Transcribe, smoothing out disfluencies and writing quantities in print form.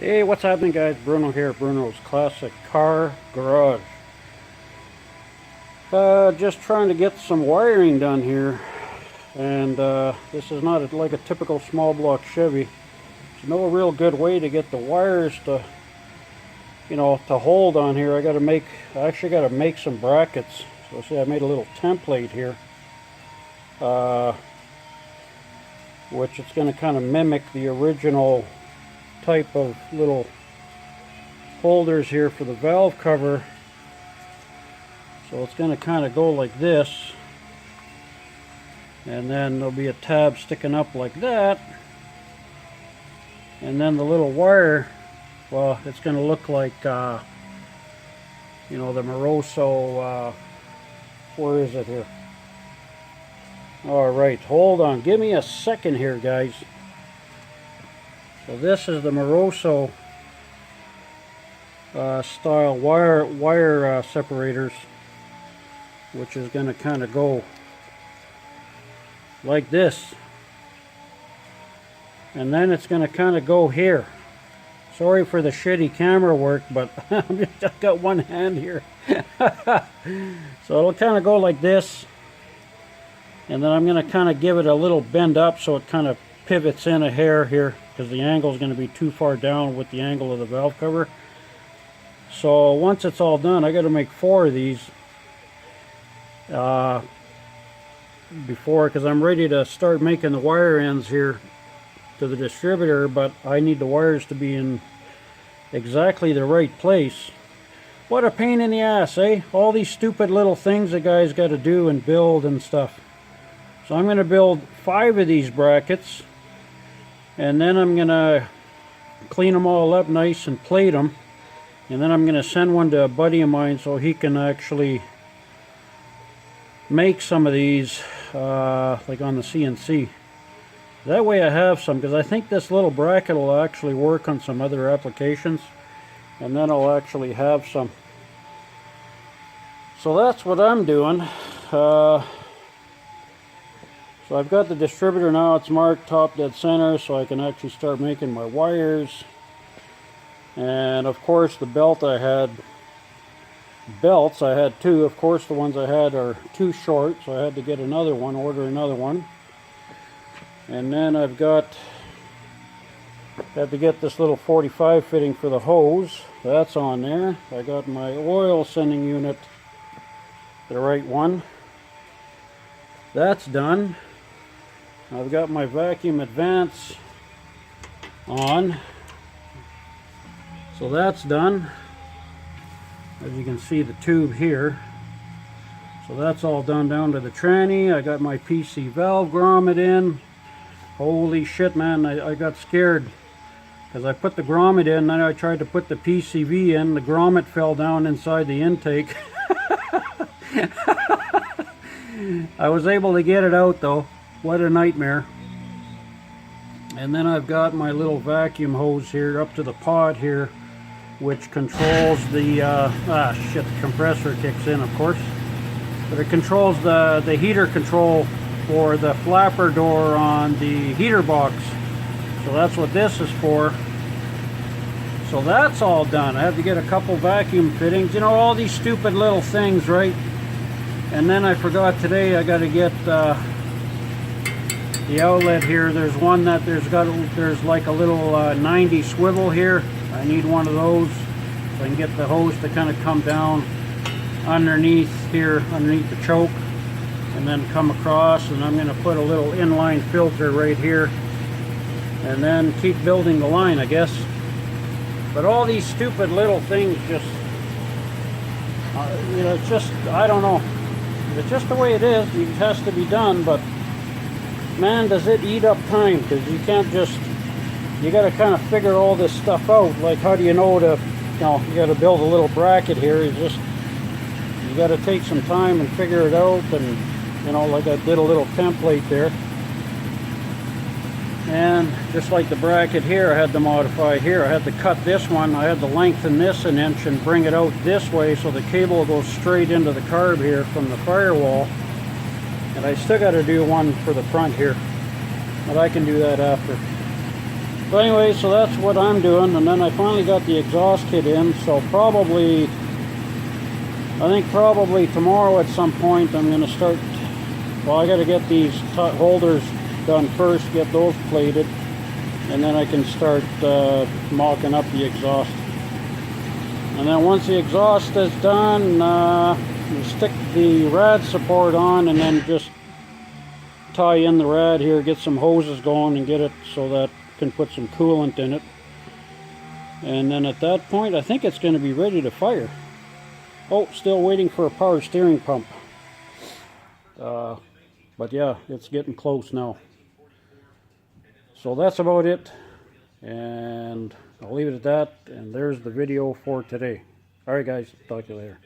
Hey, what's happening, guys? Bruno here, Bruno's Classic Car Garage. Just trying to get some wiring done here, and this is not like a typical small block Chevy. There's no real good way to get the wires to, to hold on here. I actually got to make some brackets. So see, I made a little template here, which it's going to kind of mimic the original type of little holders here for the valve cover. So it's going to kind of go like this, and then there'll be a tab sticking up like that, and then the little wire, well, it's going to look like the Moroso, where is it here? Alright, hold on, give me a second here, guys. So this is the Moroso style wire separators, which is going to kind of go like this, and then it's going to kind of go here. Sorry for the shitty camera work, but I've got one hand here. So it'll kind of go like this, and then I'm going to kind of give it a little bend up so it kind of pivots in a hair here, because the angle is going to be too far down with the angle of the valve cover. So once it's all done, I got to make 4 of these because I'm ready to start making the wire ends here to the distributor, but I need the wires to be in exactly the right place. What a pain in the ass, eh? All these stupid little things the guys got to do and build and stuff. So I'm going to build 5 of these brackets, and then I'm going to clean them all up nice and plate them, and then I'm going to send one to a buddy of mine so he can actually make some of these like on the CNC. That way I have some, because I think this little bracket will actually work on some other applications, and then I'll actually have some. So that's what I'm doing. So I've got the distributor now. It's marked top dead center, so I can actually start making my wires. And of course the belts I had 2. Of course the ones I had are too short, so I had to get another one, order another one. And then had to get this little 45 fitting for the hose. That's on there. I got my oil sending unit, the right one. That's done. I've got my vacuum advance on. So that's done. As you can see, the tube here. So that's all done down to the tranny. I got my PC valve grommet in. Holy shit, man, I got scared because I put the grommet in, then I tried to put the PCV in. The grommet fell down inside the intake. I was able to get it out though. What a nightmare. And then I've got my little vacuum hose here up to the pod here, which controls the the compressor kicks in, of course, but it controls the heater control for the flapper door on the heater box. So that's what this is for. So that's all done. I have to get a couple vacuum fittings, all these stupid little things, right? And then I forgot today, I got to get the outlet here. There's one that there's like a little 90 swivel here. I need one of those so I can get the hose to kind of come down underneath here, underneath the choke, and then come across. And I'm going to put a little inline filter right here, and then keep building the line, I guess. But all these stupid little things just, it's just, I don't know. It's just the way it is. It has to be done, but man, does it eat up time, because you can't just, you got to kind of figure all this stuff out. Like, how do you know to, you got to build a little bracket here. You got to take some time and figure it out. And like I did a little template there, and just like the bracket here, I had to modify here. I had to cut this one. I had to lengthen this an inch and bring it out this way so the cable goes straight into the carb here from the firewall. And I still got to do one for the front here, but I can do that after. But anyway, so that's what I'm doing, and then I finally got the exhaust kit in, so probably, I think probably tomorrow at some point I'm going to start, well, I got to get these holders done first, get those plated, and then I can start mocking up the exhaust. And then once the exhaust is done, you stick the rad support on and then just tie in the rad here, get some hoses going and get it so that can put some coolant in it. And then at that point I think it's going to be ready to fire. Oh, still waiting for a power steering pump. But yeah, it's getting close now. So that's about it, and I'll leave it at that, and there's the video for today. Alright guys, talk to you later.